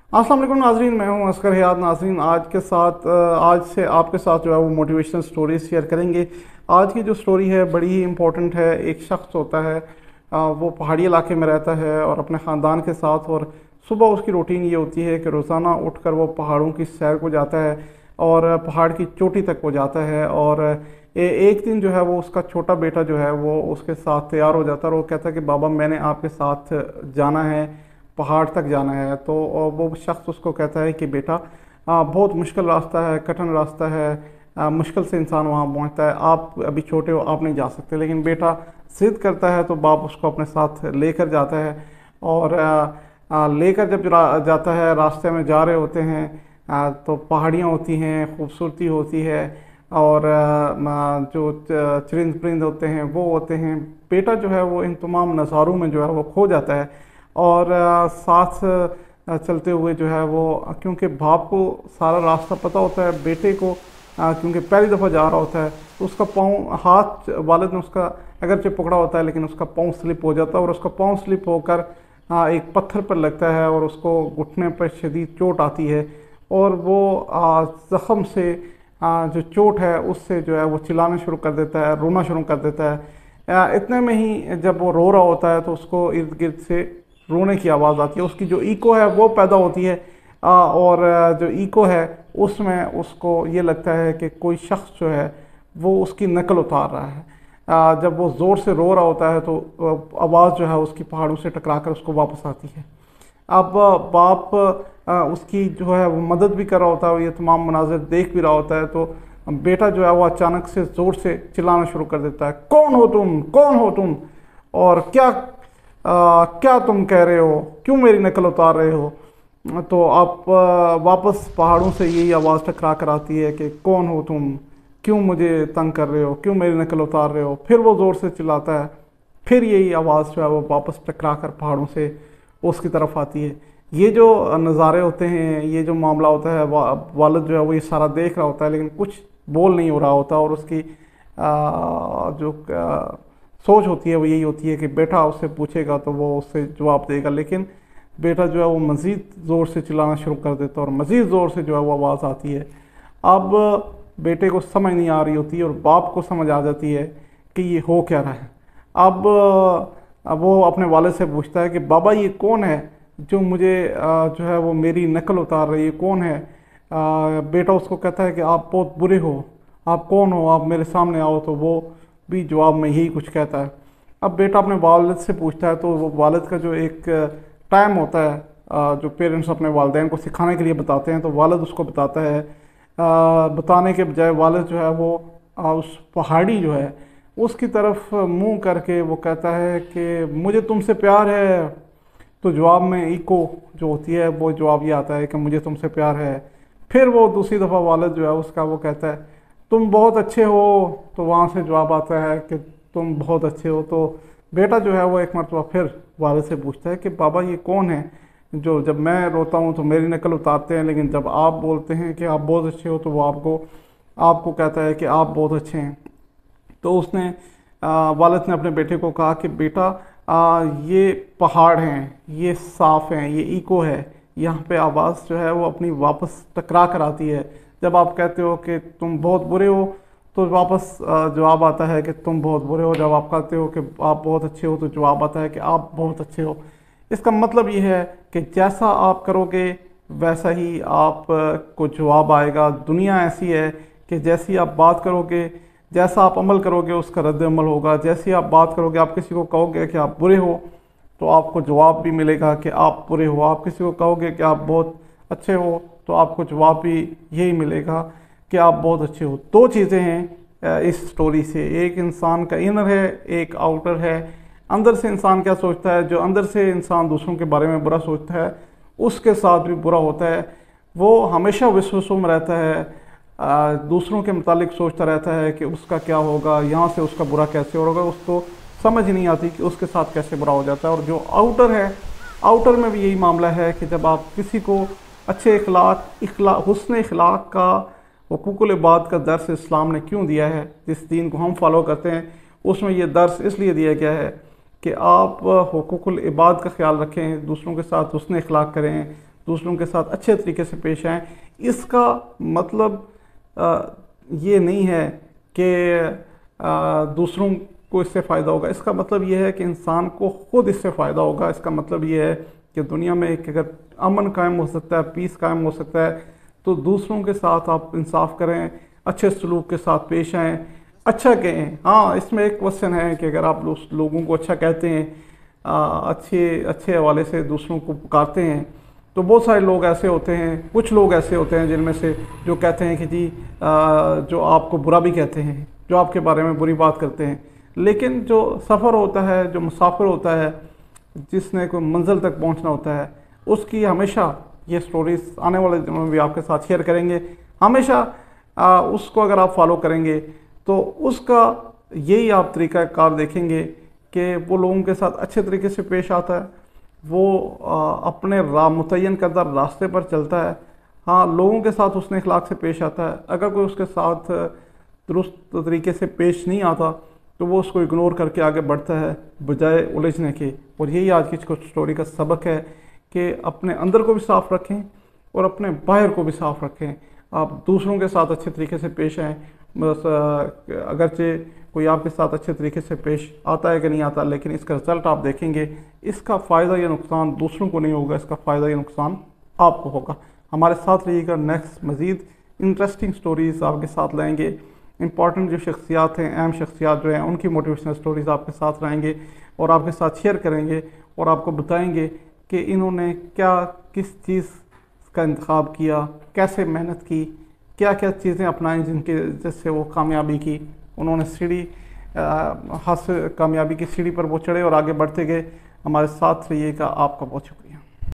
अस्सलाम वालेकुम नाज़रीन, मैं हूं असगर हयात। नाज़रीन, आज से आपके साथ जो है वो मोटिवेशनल स्टोरीज शेयर करेंगे। आज की जो स्टोरी है बड़ी ही इम्पोर्टेंट है। एक शख्स होता है, वो पहाड़ी इलाके में रहता है और अपने ख़ानदान के साथ, और सुबह उसकी रूटीन ये होती है कि रोज़ाना उठकर वो पहाड़ों की सैर को जाता है और पहाड़ की चोटी तक वो जाता है। और एक दिन जो है वो उसका छोटा बेटा जो है वो उसके साथ तैयार हो जाता है और वो कहता है कि बाबा, मैंने आपके साथ जाना है, पहाड़ तक जाना है। तो वो शख्स उसको कहता है कि बेटा, बहुत मुश्किल रास्ता है, कठिन रास्ता है, मुश्किल से इंसान वहाँ पहुँचता है, आप अभी छोटे हो, आप नहीं जा सकते। लेकिन बेटा ज़िद करता है तो बाप उसको अपने साथ लेकर जाता है। और लेकर जब जाता है, रास्ते में जा रहे होते हैं, तो पहाड़ियाँ होती हैं, खूबसूरती होती है, और जो चरिंद परिंद होते हैं वो होते हैं। बेटा जो है वो इन तमाम नज़ारों में जो है वो खो जाता है। और साथ चलते हुए जो है वो, क्योंकि बाप को सारा रास्ता पता होता है, बेटे को क्योंकि पहली दफ़ा जा रहा होता है, तो उसका पाँव, हाथ वालिद ने उसका अगरचे पकड़ा होता है लेकिन उसका पाँव स्लिप हो जाता है और उसका पाँव स्लिप होकर एक पत्थर पर लगता है और उसको घुटने पर शदीद चोट आती है। और वो ज़ख़म से, जो चोट है उससे जो है वो चिल्लाना शुरू कर देता है, रोना शुरू कर देता है। इतने में ही जब वो रो रहा होता है तो उसको इर्द गिर्द से रोने की आवाज़ आती है। उसकी जो इको है वो पैदा होती है, और जो इको है उसमें उसको ये लगता है कि कोई शख्स जो है वो उसकी नकल उतार रहा है। जब वो ज़ोर से रो रहा होता है तो आवाज़ जो है उसकी पहाड़ों से टकरा कर उसको वापस आती है। अब बाप उसकी जो है वो मदद भी कर रहा होता है और ये तमाम मनाज़िर देख भी रहा होता है। तो बेटा जो है वो अचानक से ज़ोर से चिल्लाना शुरू कर देता है, कौन हो तुम, कौन हो तुम, और क्या तुम कह रहे हो, क्यों मेरी नकल उतार रहे हो। तो आप वापस पहाड़ों से यही आवाज़ टकरा कर आती है कि कौन हो तुम, क्यों मुझे तंग कर रहे हो, क्यों मेरी नकल उतार रहे हो। फिर वो ज़ोर से चिल्लाता है, फिर यही आवाज़ जो है वो वापस टकरा कर पहाड़ों से उसकी तरफ आती है। ये जो नज़ारे होते हैं, ये जो मामला होता है, वालिद जो है वो ये सारा देख रहा होता है लेकिन कुछ बोल नहीं हो रहा होता। और उसकी जो सोच होती है वो यही होती है कि बेटा उससे पूछेगा तो वो उससे जवाब देगा। लेकिन बेटा जो है वो मज़ीद ज़ोर से चिल्लाना शुरू कर देता है और मज़ीद ज़ोर से जो है वो आवाज़ आती है। अब बेटे को समझ नहीं आ रही होती है और बाप को समझ आ जाती है कि ये हो क्या रहा है। अब वो अपने वालिद से पूछता है कि बाबा, ये कौन है जो मुझे जो है वो मेरी नकल उतार रही है, कौन है। बेटा उसको कहता है कि आप बहुत बुरे हो, आप कौन हो, आप मेरे सामने आओ। तो वो भी जवाब में यही कुछ कहता है। अब बेटा अपने वालिद से पूछता है तो वो वालिद का जो एक टाइम होता है, जो पेरेंट्स अपने वालिदैन को सिखाने के लिए बताते हैं, तो वालिद उसको बताता है। बताने के बजाय वालिद जो है वो उस पहाड़ी जो है उसकी तरफ मुंह करके वो कहता है कि मुझे तुमसे प्यार है। तो जवाब में इको जो होती है वो जवाब ये आता है कि मुझे तुमसे प्यार है। फिर वो दूसरी दफ़ा वालिद जो है उसका वो कहता है तुम बहुत अच्छे हो। तो वहाँ से जवाब आता है कि तुम बहुत अच्छे हो। तो बेटा जो है वो एक मरतबा फिर वालिद से पूछता है कि बाबा, ये कौन है जो जब मैं रोता हूँ तो मेरी नकल उतारते हैं, लेकिन जब आप बोलते हैं कि आप बहुत अच्छे हो तो वो आपको कहता है कि आप बहुत अच्छे हैं। तो उसने वालिद ने अपने बेटे को कहा कि बेटा, ये पहाड़ हैं, ये साफ़ हैं, ये इको है, यहाँ पे आवाज़ जो है वो अपनी वापस टकरा कर आती है। जब आप कहते हो कि तुम बहुत बुरे हो तो वापस जवाब आता है कि तुम बहुत बुरे हो। जब आप कहते हो कि आप बहुत अच्छे हो तो जवाब आता है कि आप बहुत अच्छे हो। इसका मतलब ये है कि जैसा आप करोगे वैसा ही आप को जवाब आएगा। दुनिया ऐसी है कि जैसी आप बात करोगे, जैसा आप अमल करोगे उसका रद्द अमल होगा। जैसी आप बात करोगे, आप किसी को कहोगे कि आप बुरे हो तो आपको जवाब भी मिलेगा कि आप बुरे हो। आप किसी को कहोगे कि आप बहुत अच्छे हो तो आपको जवाब भी यही मिलेगा कि आप बहुत अच्छे हो। दो चीज़ें हैं इस स्टोरी से, एक इंसान का इनर है, एक आउटर है। अंदर से इंसान क्या सोचता है, जो अंदर से इंसान दूसरों के बारे में बुरा सोचता है उसके साथ भी बुरा होता है। वो हमेशा विश्वासों में रहता है, दूसरों के मुतालिक सोचता रहता है कि उसका क्या होगा, यहाँ से उसका बुरा कैसे होगा। उसको समझ नहीं आती कि उसके साथ कैसे बुरा हो जाता है। और जो आउटर है, आउटर में भी यही मामला है कि जब आप किसी को अच्छे हुस्न इखलाक का, हुकूकुल इबाद का दर्स इस्लाम ने क्यों दिया है, जिस दीन को हम फॉलो करते हैं उसमें ये दर्स इसलिए दिया गया है कि आप हुकूकुल इबाद का ख्याल रखें, दूसरों के साथ हुस्न इखलाक करें, दूसरों के साथ अच्छे तरीके से पेश आएँ। इसका मतलब ये नहीं है कि दूसरों को इससे फ़ायदा होगा, इसका मतलब ये है कि इंसान को ख़ुद इससे फ़ायदा होगा। इसका मतलब ये है कि दुनिया में एक अगर अमन कायम हो सकता है, पीस कायम हो सकता है, तो दूसरों के साथ आप इंसाफ करें, अच्छे सलूक के साथ पेश आएँ, अच्छा कहें। हाँ, इसमें एक क्वेश्चन है कि अगर आप लोगों को अच्छा कहते हैं, अच्छे अच्छे हवाले से दूसरों को पुकारते हैं, तो बहुत सारे लोग ऐसे होते हैं, कुछ लोग ऐसे होते हैं जिनमें से जो कहते हैं कि जी जो आपको बुरा भी कहते हैं, जो आपके बारे में बुरी बात करते हैं। लेकिन जो सफ़र होता है, जो मुसाफिर होता है, जिसने कोई मंजिल तक पहुंचना होता है, उसकी हमेशा ये स्टोरीज़ आने वाले दिनों में भी आपके साथ शेयर करेंगे। हमेशा उसको अगर आप फॉलो करेंगे तो उसका यही आप तरीक़ाकार देखेंगे कि वो लोगों के साथ अच्छे तरीके से पेश आता है, वो अपने मुतय्यन करदा रास्ते पर चलता है। हाँ, लोगों के साथ उसने इखलाक से पेश आता है। अगर कोई उसके साथ दुरुस्त तरीके से पेश नहीं आता तो वो उसको इग्नोर करके आगे बढ़ता है बजाय उलझने के। और यही आज की स्टोरी का सबक है कि अपने अंदर को भी साफ़ रखें और अपने बाहर को भी साफ़ रखें। आप दूसरों के साथ अच्छे तरीके से पेश आएँ। बस अगरचे कोई आपके साथ अच्छे तरीके से पेश आता है कि नहीं आता, लेकिन इसका रिज़ल्ट आप देखेंगे, इसका फ़ायदा या नुकसान दूसरों को नहीं होगा, इसका फ़ायदा या नुकसान आपको होगा। हमारे साथ रहिएगा, नेक्स्ट मज़ीद इंटरेस्टिंग स्टोरीज़ आपके साथ लाएंगे। इंपॉर्टेंट जो शख्सियात हैं, अहम शख्सियात जो हैं, उनकी मोटिवेशनल स्टोरीज़ आपके साथ लाएंगे और आपके साथ शेयर करेंगे और आपको बताएंगे कि इन्होंने किस चीज़ का इंतखाब किया, कैसे मेहनत की, क्या क्या चीज़ें अपनाई जिनके जिससे वो कामयाबी की। उन्होंने कामयाबी की सीढ़ी पर वो चढ़े और आगे बढ़ते गए। हमारे साथ रहिएगा। आपका बहुत शुक्रिया।